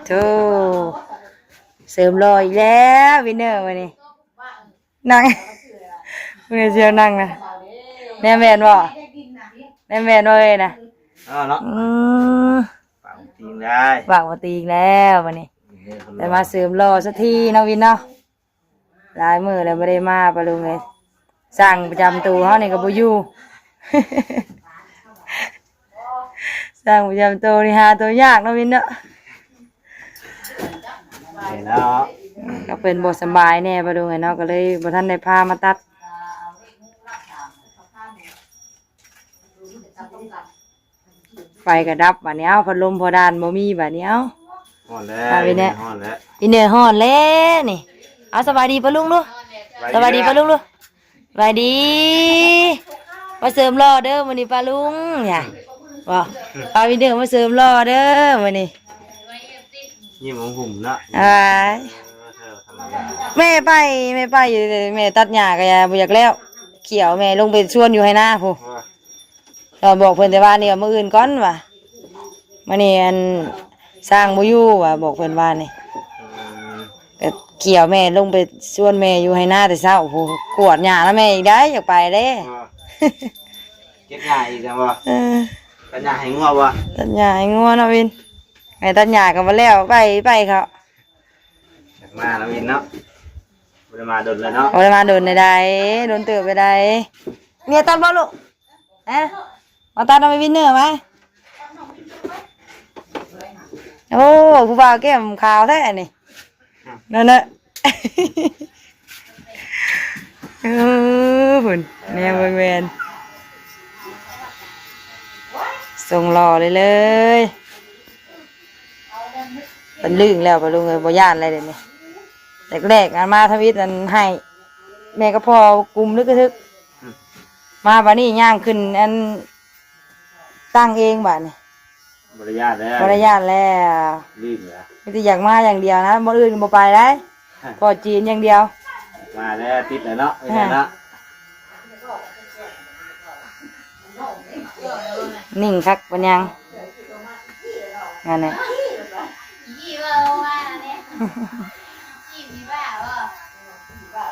ทูเสริมรอยแล้ววินเนอร์วันนี้นั่งเมื่อเชียวนั่งนะแน่แมนบ่แน่แมนเลยนะเนาะฝากตีงได้ฝากมาตีอีกแล้ววันนี้แต่มาเสริมรอสักทีน้องวินเนาะหลายมือแล้วไม่ได้มาปะลุงเลยสั่งประจำตัวเขานี่กับบุยูสั่งประจำตัวนี่หาตัวยากน้องวินเนาะก็เป็นบทสบายแน่ปะลุงเนาะก็เลยบ่ท่านได้พามาตัดไฟกระดับบัดนี้เอาพัดลมพอดานบ่มีบัดนี้เอาฮ้อนแล้ววินเนอร์วินเนอร์ฮ้อนแล้วนี่เอาสบายดีปะลุงลูกสบายดีปะลุงลูกสบายดีมาเสริมรอเด้อมื้อนี้ปะลุงเนี่ยว่าเอาวินเนอร์มาเสริมรอเด้อมื้อนี้ยิ้มของหุ่มเนาะแม่ไปอยู่แม่ตัดหญ้าก็บ่อยากแล้วเขียวแม่ลงไปชวนอยู่ให้หน้าพูเราบอกเพิ่นแต่ว่านี่มื้ออื่นก่อนว่ะมื้อนี้อันสร้างบ่อยู่ว่ะบอกเพิ่นว่านี่ก็เขียวแม่ลงไปชวนแม่อยู่ให้หน้าแต่เช้าโอ้โหกวดหญ้าแล้วแม่อีกได้อยากไปเด้เก็บหญ้าอีกจังบ่ตัดหญ้าให้งัวบ่ตัดหญ้าให้งัวเนาะวินไอ้ตัดหญ้าก็บ่แล้วไปเขามาแล้ววินเนาะบ่ได้มาโดนแล้วเนาะบ่ได้มาโดนใดๆโดนเติบไปได้เมียตัดบ่ลูกมาตัดเอาไปวินเนอร์ไหมโอ้ผู้บ่าวแก้มขาวแท้นี่นั่นน่ะหุ่นแนวเวนส่งหล่อเลยเป็นลื่นแล้วไปลุงเลยบ่ย่านอะไรเดี๋ยวนี้แรกๆมาทวิตนั้นให้แม่ก็พอกลุ่มลึกกระทึกมาบ้านนี้ย่างขึ้นอันตั้งเองบ้านนี่บริญาตแล้วรีบเหรอไม่ได้อยากมาอย่างเดียวนะบ่อื่นบ่ไปได้พอจีนอย่างเดียวมาแล้วติดแล้วเนาะไม่ใช่เนาะนิ่งคักปัญญังงานนี้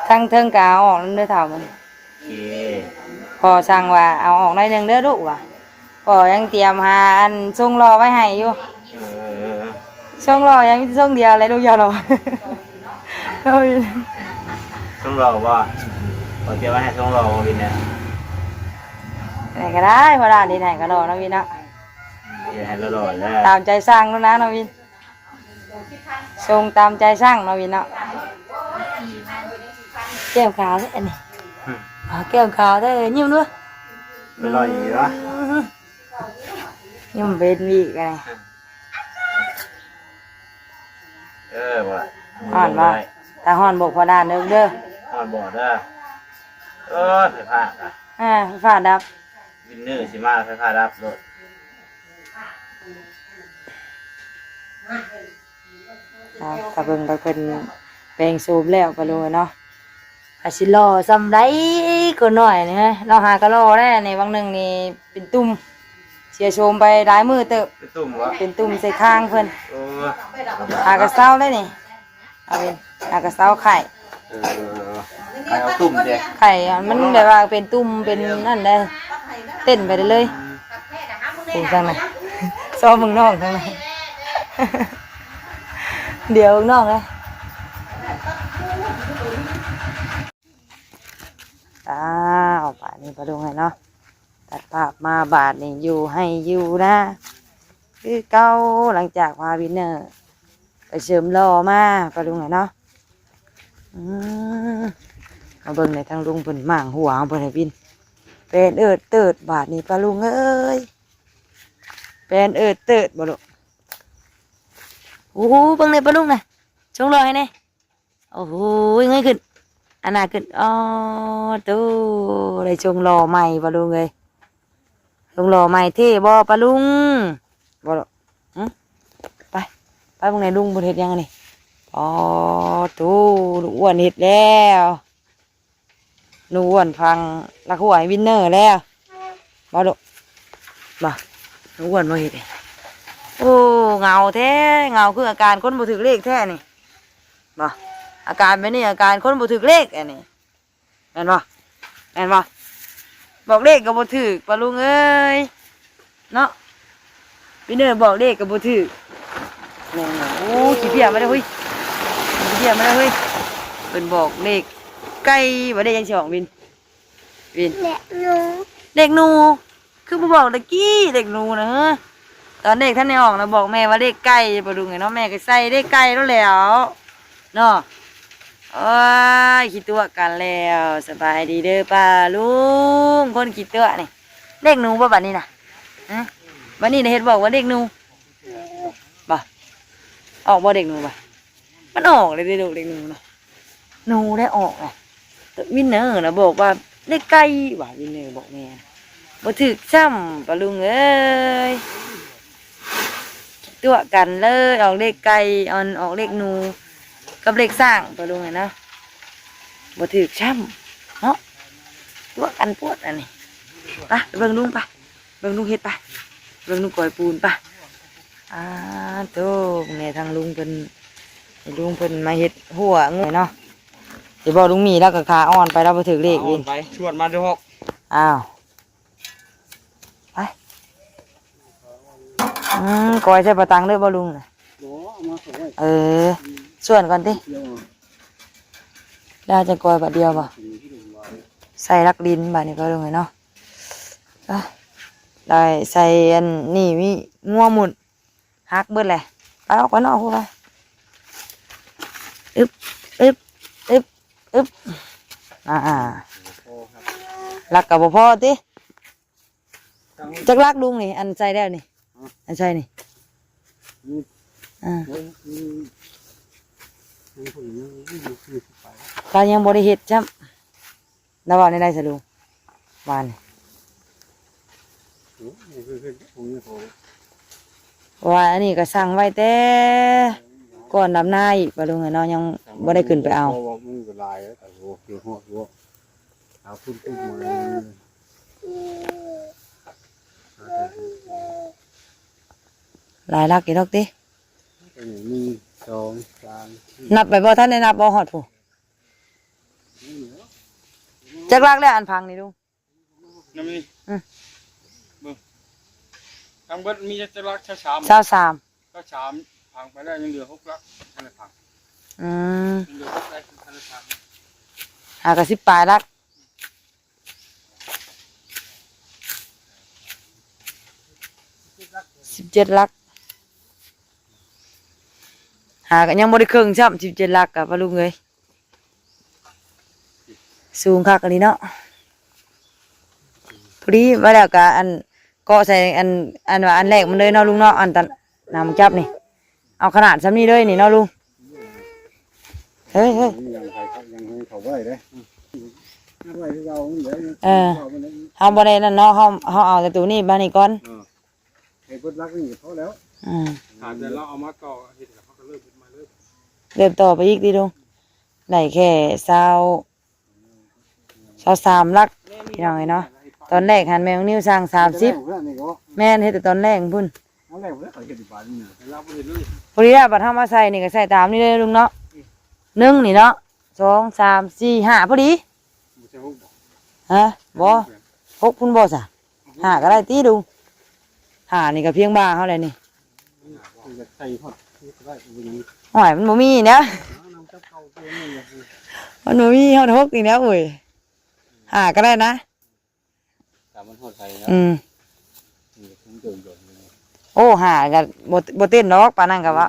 ทั้งเทิงกาออกนั่นเด้อเถ่ามันพอสั่งว่าเอาออกหน่อยนึงเด้อลูกว่ะพอยังเตรียมหาอันส่งรอไว้ให้อยู่ส่งรอยังมีส่งเดียวอะไรลูกยาวรอส่งรอว่าพอเตรียมไว้ให้ส่งรอวินเนี่ยไหนก็ได้พอได้ดีไหนก็รอนะวินนะให้รอแล้วตามใจสร้างแล้วนะน้องวินทรงตามใจสร้างน้องวินเนาะแก้วขาวใช่ไหมแก้วขาวได้ยิ้มด้วยไม่รออยู่วะยิ้มเป็นวีกไงว่ะห่อนบ่แต่ห่อนบกพอดานเด้อห่อนบ่เด้อไฟฟ้าไฟฟ้าดับวินเนอร์สิมาไฟฟ้าดับรถกระเบื้องก็เป็นแปลงสูบแล้วไปเลยเนาะอาชิรอซำไรก็หน่อยนี่ฮะเราหากระรอได้ในบางหนึ่งนี่เป็นตุ่มเสียโฉมไปหลายมือเติบเป็นตุ่มวะเป็นตุ่มใส่ข้างเพิ่นหากระเซ้าได้นี่เอาเป็นหากระเซ้าไข่ไข่เอาตุ่มเด็กไข่มันแบบว่าเป็นตุ่มเป็นนั่นได้เต้นไปเลยปูจังไหนซ้อมมึงน้องจังไหนเดี๋ยวน้องเลยบาทนี้ไปดูไงเนาะตัดภาพมาบาทนี่อยู่ให้อยู่นะคือเก้าหลังจากพาวินเนอร์ไปเสริมรอมาไปดูไงเนาะมาเบิ่งในทางลุงเพิ่นมั่งหัวของเพิ่นให้วินเป็นเติดบาทนี่ปลาลุงเอ้ยเป็นเติดบ่ลูกโอ้โหเบิ่งในปลาลุงน่ะชงรอให้แน่โอ้โหเงยขึ้นอันน่ะขึ้นอ๋อตู้ได้ชงรอใหม่ปลาลุงเลยชงรอใหม่เท่บ่ปลาลุงบ่ลูกไปเบิ่งในลุงบ่เฮ็ดยังนี่อ๋อตู้ลูกอ้วนเฮ็ดแล้วลูกอ้วนพังลักหัวให้วินเนอร์แล้วบ่ลูกบ่ลูกอ้วนบ่เฮ็ด เงาแท้เงาคืออาการคนบ่ถึกเลขแท้นี่บ่อาการแบบนี้อาการคนบ่ถึกเลขอันนี้แม่นบ่แม่นบ่บอกเลขก็บ่ถึกปะลุงเอ้ยเนาะพี่เนอบอกเลขก็บ่ถึกแม่นโอ้ขี้เพี้ยมาได้เฮ้ยขี้เพี้ยมาได้เฮ้ยเพิ่นบอกเลขไก่บ่ได้ยังสิออกวินเด็กหนูคือบ่บอกตะกี้เด็กหนูนะฮะตอนเด็กท่านได้ออกนะบอกแม่ว่าเลขไก่ปะลุงไงเนาะแม่ก็ใส่เลขไก่แล้วแหล้วเนาะโอ้ยคิดตัวกันแล้วสบายดีเด้อป้าลุงคนคิดตัวนี่เลขหนูบ่บัดนี้น่ะฮะบัดนี้น่ะเฮ็ดบอกว่าเลขหนูบ่ออกบ่เด็กหนูบ่มันออกเลยเด้อลูกเด็กหนูน่ะหนูได้ออกอ่ะวินเนอร์น่ะบอกว่าเลขไก่ว่าวินเนอร์บอกแม่บ่ถึกซ้ำปะลุงเอ้ยตัวกันเลยออกเลขไก่ออกเลขหนูกับเลขสร้างปะลุงไงนะบ่ถึกซ้ำเนาะตัวกันปวดอันนี้ไปเบิ่งลุงไปเบิ่งลุงเฮ็ดไปเบิ่งลุงก่อยปูนไปโตแม่ทางลุงเพิ่นให้ลุงเพิ่นมาเฮ็ดหัวงูเนาะสิบ่ลุงมีแล้วก็ขาอ่อนไปแล้วบ่ถึกเลขวินไปชวนมาดูหก อ้าวไปกอยใส่ปะตังด้วยบ่ลุงน่ะส่วนก่อนติได้จะกอยบาทเดียวบ่ใส่รักดินบาทนี้ก็ลุงเนาะได้ใส่อันนี่มีงัวหมุนหักเบิดแหละไปออกไปนอกพูดไปอึ๊บอึ๊บอึ๊บอึ๊บรักกับพ่อติจักรักลุงนี่อันใส่แล้วนี่อันใส่นี่ตายังบริเหตุจ้ำแล้ววันนี้ได้สลุงวันว่าอันนี้ก็สั่งไว้แต่ก่อนดำหน้าอีกปะลุงเนาะยังบ่ได้ขึ้นไปเอาหลายลักกี่ดอกตินับไปบ่ท่านได้นับบ่ฮอดผู้จักลักแล้วอันพังนี่ลุงน้ำนี่ทางเบิดมีจะรักช้า23พังไปแล้วยังเหลือ6 ลักท่านละพังยังเหลือ6 ลักท่านละพังหากระ10 ปลายลัก17 ลักหากันยังบ่ได้ครึ่งซ้ำ17 ลักกับปะลุงเอ้ยสูงคักอันนี้เนาะพอดีว่าแล้วก็อันก็ใส่อันว่าอันแรกมันเลยเนาะลุงเนาะอันตันนำจับนี่เอาขนาดซ้ำนี้เลยนี่เนาะลุงเฮ้ยเอาบ่ได้นั่นเนาะเขาเอาแต่ตัวนี้บ้านนี้ก่อนไอ้เบิดรักนี่เขาแล้วขาดแต่เราเอามาต่อเห็ดเขาก็เริ่มมาเริ่มต่อไปอีกดีลุงได้แค่23 ลักพี่น้องเนาะตอนแรกหันแมวนิ้วสร้าง30แม่นเฮ็ดแต่ตอนแรกพุ่นพอดีแล้วบัดเฮามาใส่นี่ก็ใส่ตามนี่เลยลุงเนาะ1นี่เนาะ2 3 4 5พอดีฮะบ่6พุ่นบ่ซะ5ก็ได้ติลุง5นี่ก็เพียงบ่าเฮาเลยนี่หอยมันบ่มีเนาะมันบ่มีเฮา6อีกแล้วโอ้ย5ก็ได้นะโอ้หากันบ่เต้นดอกปานนั้นก็ว่า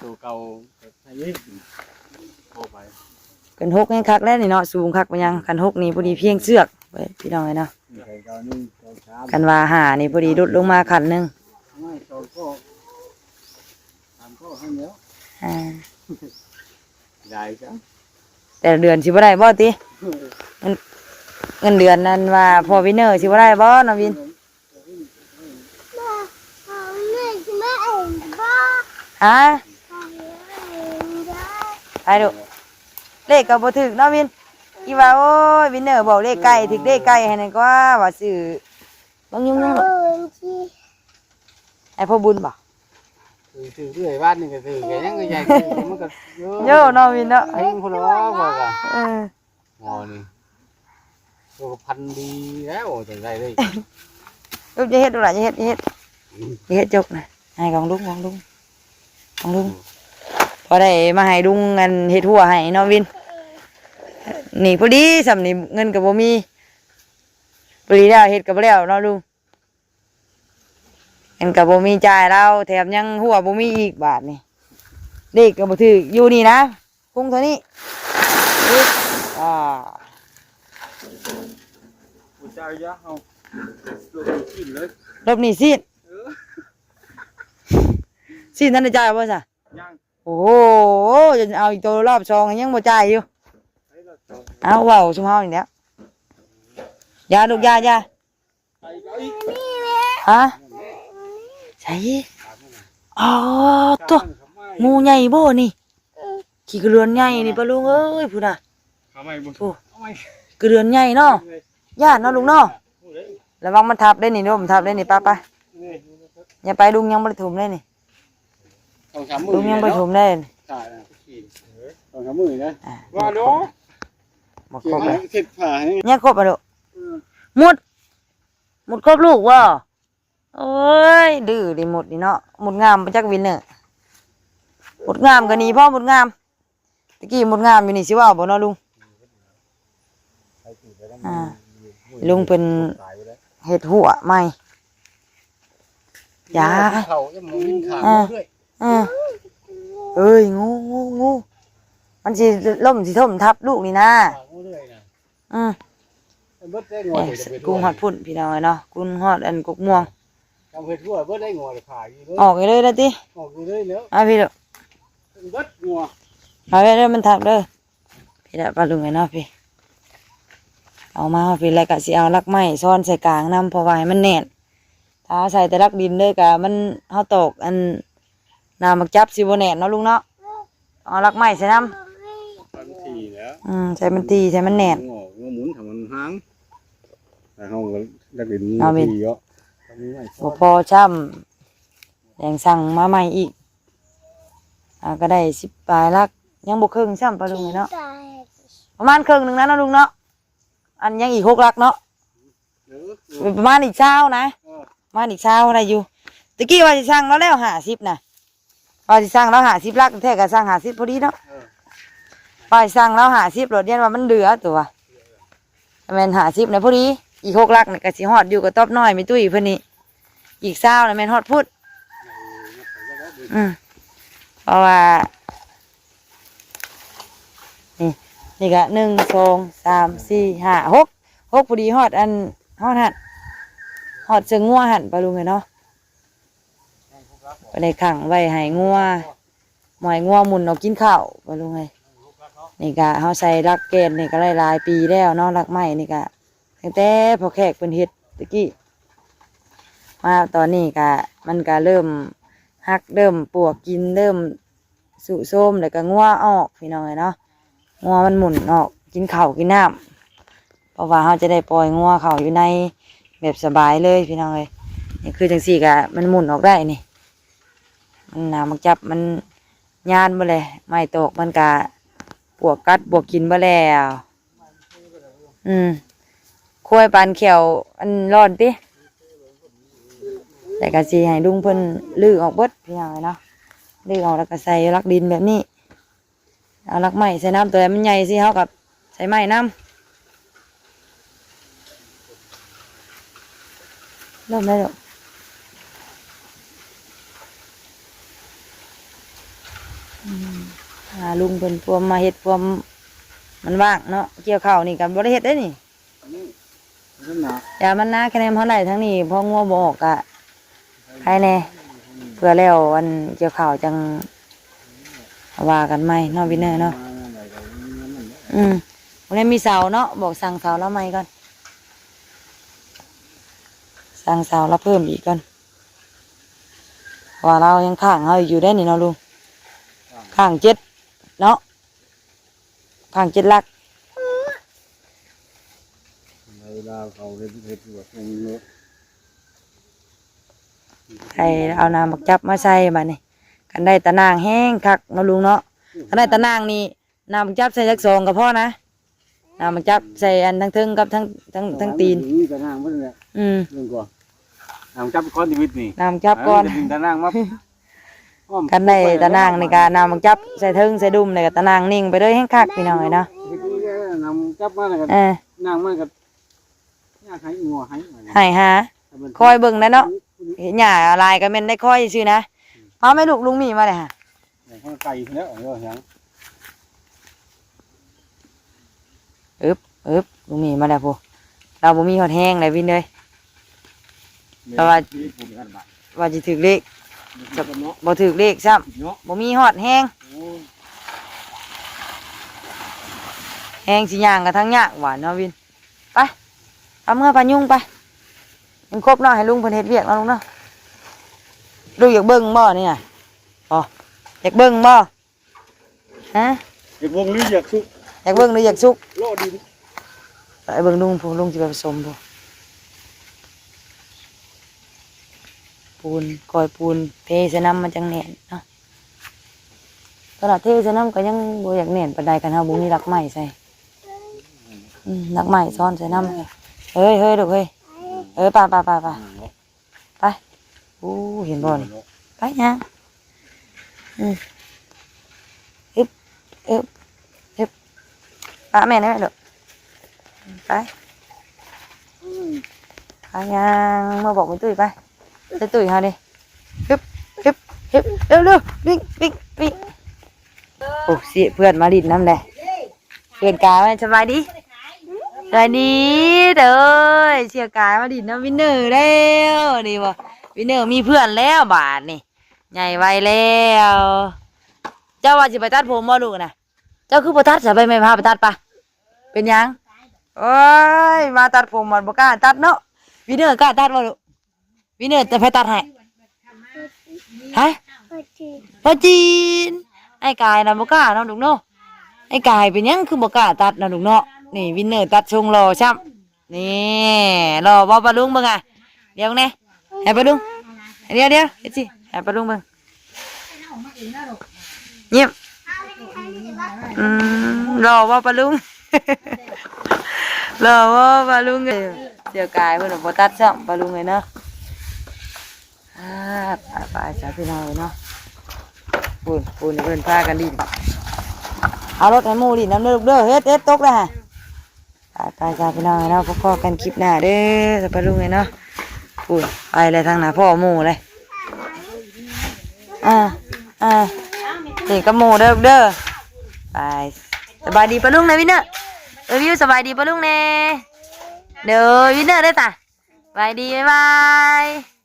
กัน6ยังคักแล้วนี่เนาะสูงคักบ่ยังกัน6นี่พอดีเพียงเสือกไว้พี่น้องเนาะกันว่าหานี่พอดีลดลงมาขันนึงแต่เดือนสิบ่ได้บ่ติเงินเดือนนั้นว่าพอวินเนอร์สิบ่ได้บ่น้องวินฮะไปดูเลขก็บ่ถึกเนาะวินอีว่าโอ้ยวินเนอร์บอกเลขไก่ถึกเลขไก่ให้นั่นก็ว่าซื้อบ่ยุ่งๆไอ้พ่อบุญบ่ ถือเรื่อยบ้านนี่ก็ถือแกยังก็ใหญ่มันก็เย เยอะเนาะวินเนาะ ไอ้คนละว่าว่ากัน เออ หมอนี่ตัวพันดีแล้วแต่ไรเลย ลูกจะเฮ็ดดูล่ะจะเฮ็ดจกนะให้ของลุงพอได้มาให้ลุงเงินเฮ็ดหัวให้เนาะวินนี่พอดีสำนี่เงินก็บ่มีพอดีแล้วเฮ็ดก็บ่แล้วเนาะลุงเงินก็บ่มีจ่ายเราแถมยังหัวบ่มีอีกบาทนี่เด็กก็บ่ถืออยู่นี่นะพุงเท่านี้อ่า หัวใจยะเอาตัวกินเลย รอบนี้ซีดนั่นได้จ่ายบ่ซะ ย่าง โอ้โหจะเอาอีกตัวรอบ2ยังบ่จ่ายอยู่เอาเว้าซุมเฮานี่แหล้วยาลูกยา ไปก็อีก ฮะใช่อ๋อตัวงูใหญ่บ่นี่ขี้กระเรือนใหญ่นี่ปะลุงเอ้ยพูดน่ะ ทำไมบุญทำไม กระเรือนใหญ่เนาะย่านเนาะลุงเนาะระวังมันทับได้นี่เด้อมันทับได้นี่ป้าอย่าไปลุงยังบ่ได้ถุมได้นี่ ต้องทำมือ ลุงยังบ่ได้ถุมได้นี่ ใช่ต้องทำมือนะว่าเนาะ บ่ครบเลย เสร็จผ่าให้ ยังครบอ่ะลูกหมดครบลูกบ่โอ้ยดื้อดิหมดนี่เนาะหมดงามบ่จักวินเนอร์หมดงามก็หนีพ่อหมดงามตะกี้หมดงามอยู่นี่สิว่าบ่เนาะลุงลุงเป็นเห็ดหัวใหม่ยา เขาจะมองวิ่งขาด้วย เอ้ยงูมันสิล่มสิท่มทับลูกนี่นะ ขาด้วยนะ อืม เบิดได้งอ กุ้งฮอดพุ่นพี่น้องเนาะกุ้งฮอดอันกกม่วง ทำเห็ดหัวเบิดได้งอเลยขาอยู่เลย ออกไปเลยนะติ ออกเลยแล้ว เอาพี่ลูก เบิดงัว เอาไปเลยมันทับเด้อพี่ละปลาลุงไงเนาะพี่เอามาพี่แล้วก็สิเอาลักไม้ซ้อนใส่กลางน้ำเพราะว่าให้มันแน่นถ้าใส่แต่ลักดินเลยก็มันเฮาตกอันน้ำมักจับสิบ่แน่นเนาะลุงเนาะเอาลักไม้ใส่น้ พันสี่แล้ว ำใส่มันตีใส่มันแน่น งอหมุนทำมันหางแต่เขาดักดิน เอาไป เยอะมีไม่ บ่พอช่ำแดงสั่งมาใหม่อีกก็ได้10 ปลายลักยังบ่ครึ่งช่ำปลาลุงเลยเนาะประมาณครึ่งหนึงนะเนาะลุงเนาะอันยังอีก6 ลักเนาะประมาณอีกเช้านะประมาณอีกเช้าอะไรอยู่ตะกี้ว่าสิสั่งแล้ว50นะว่าสิสั่งแล้ว50 ลักแท้ก็สั่ง50พอดีเนาะว่าสิสั่งแล้ว50รถเรียนว่ามันเหลือตัวแม่น50นะพอดีอีก6 ลักนี่ก็สิฮอดอยู่กับต๊อบน้อยมีตุ้ยเพิ่นนี่อีกเช้านะแม่นฮอดพุดเพราะว่านี่ก็1 2 3 4 5 6พอดีฮอดอันฮอดหั่นฮอดเชิงงัวหั่นปลาลุงเนาะไปในขังไว้ให้งัวหมอยงัวหมุนเอากินข้าวปลาลุงไงนี่ก็เฮาใส่รักเกณฑ์นี่ก็หลายปีแล้วเนาะรักไม้นี่ก็ตั้งแต่พอแขกเป็นเฮ็ดตะกี้มาตอนนี้ก็มันก็เริ่มหักเริ่มปวกกินเริ่มสุโทรมแล้วก็งัวออกพี่น้องเนาะงัวมันหมุนออกกินข้าวกินน้ำเพราะว่าเราจะได้ปล่อยงัวเขาอยู่ในแบบสบายเลยพี่น้องเลยนี่คือจังสี่กะมันหมุนออกได้นี่มันหนามันจับมันยานไปเลยไม่ตกมันกะปวกกัดบวกกินไปแล้วคุ้ยปานเขียวอันร้อนติแต่กะสีให้ลุงเพิ่นลื้อออกเบิดพี่น้องเลยเนาะลื้อออกแล้วก็ใส่ลักดินแบบนี้เอาลักไม้ใส่น้ำตัวมันใหญ่สิเขากับใส่ไม้น้ำเริ่มได้แล้วลุงเป็นพวมมาเห็ดพวมมันว่างเนาะเกี่ยวข้าวนี่กับบริเห็ดได้นี่อย่ามันนะแค่ไหนเท่าไหร่ทั้งนี้พองัวบอกอะใครแน่เพื่อแล้ววันเกี่ยวข้าวจังว่ากันไหมเนาะวินเนอร์เนาะวันนี้มีเสาเนาะบอกสั่งเสาแล้วไหมก่อนสั่งเสาแล้วเพิ่มอีกก่อนว่าเรายังข้างเราอยู่ได้นี่เนาะลุงข้าง7เนาะข้าง7 ลักเวลาเขาเห็ดแบบนี้ ใส่เอาน้ำบักจับมาใส่มานี่ กันได้ตะนางแห้งคักเนาะลุงเนาะกันได้ตะนางนี่น้ำจับใส่จักซองกับพ่อนะน้ำจับใส่อันทั้งเทิงกับทั้งตีน นี่ก็นั่งบ่ได้ เรื่องก่อนน้ำจับก้อนชีวิตนี่ น้ำจับก่อน ตะนางมา กันได้ตะนางในการน้ำจับใส่เทิงใส่ดุมในกับตะนางนิ่งไปเลยแห้งคักพี่น้องเลยเนาะ น้ำจับมาแล้วก็นั่งมากับย่าให้งัวให้ ให้หาคอยเบิ่งนะเนาะเห็นหญ้าลายก็แม่นได้คอยซื่อนะเอาไหม่ลูกลุงมีมาเลยฮะ ไก่แล้วยัง ลุงมีมาแล้วพวกเราบ่มีหอดแห้งเลยวินเลยว่าจะถือเลขบ่ถือเลขซ้ำบ่มีหอดแห้งแห้งสิย่างกับทั้งยากหวานเนาะวินไปเอาเมื่อปลายุ่งไปยังครบเนาะให้ลุงเพิ่นเฮ็ดเวียกเนาะลุงเนาะลูกอยากเบิ่งบ่เนี่ยอ๋ออยากเบิ่งบ่ฮะ อยากวงหรืออยากสุก อยากเบิ่งหรืออยากสุก โลดี ไปเบิ่งลุงพูลุงจะไปผสมพูปูนกอยปูนเทใส่น้ำมันจังแน่นเนาะตลาดเทใส่น้ำก็ยังบ่อยากแน่นปานใดกันเฮาบ่มีรักไม้ใส่รักไม้ซ้อนใส่น้ำเฮ้ยลูกเฮ้ยไปไปอู้เห็นบ่นี่ไปยังอึบป้าแม่ได้ไหมลูกไปยังมาบอกมันตุ้ยไปตุ้ยเฮาดิฮึบเร็ววิ่งโอ้เสียเพื่อนมาดินน้ำแดงเพื่อนกายมาสบายดีเด้อเสียกายมาดินน้ำวินเนอร์แล้วดีบ่วินเนอร์มีเพื่อนแล้วบาทนี่ใหญ่ไวแล้วเจ้าว่าจะไปตัดผมบ่ลูกนะเจ้าคือไปตัดจะไปไม่พาไปตัดปะเป็นยังโอ้ยมาตัดผมมันบ่กล้าตัดเนาะวินเนอร์กล้าตัดบ่ลูกวินเนอร์จะไปตัดให้ฮะพ่อจีนไอ้กายนะบ่กล้าเนาะลูกเนาะไอ้กายเป็นยังคือบ่กล้าตัดนะลูกเนาะนี่วินเนอร์ตัดทรงรอช่ำนี่รอบ่ปะลุงเบิ่งอ่ะเดี๋ยวนี่ให้ปะลุงเดี๋ยวเฮ็ดสิให้ปะลุงเบิ่งเงียบรอบ่ปะลุง รอบ่ปะลุงเดี๋ยวกายเพิ่นบ่ตัดซ้ำปะลุงเลยเนาะไปจ้าพี่น้องเนาะปูนเพิ่นพากันดินเอารถให้หมู่ดินน้ำเด้อเฮ็ดตกแล้วฮะไปจ้าพี่น้องเนาะพบกันคลิปหน้าเด้อจ้าปะลุงเลยเนาะปูนไปเลยทางหน้าพ่อหมู่เลยนี่กับหมู่เด้อไปสบายดีปะลุงนะวินเนอร์วิวสบายดีปะลุงเน่เด้อวินเนอร์ได้ตาสบายดีบ๊ายบาย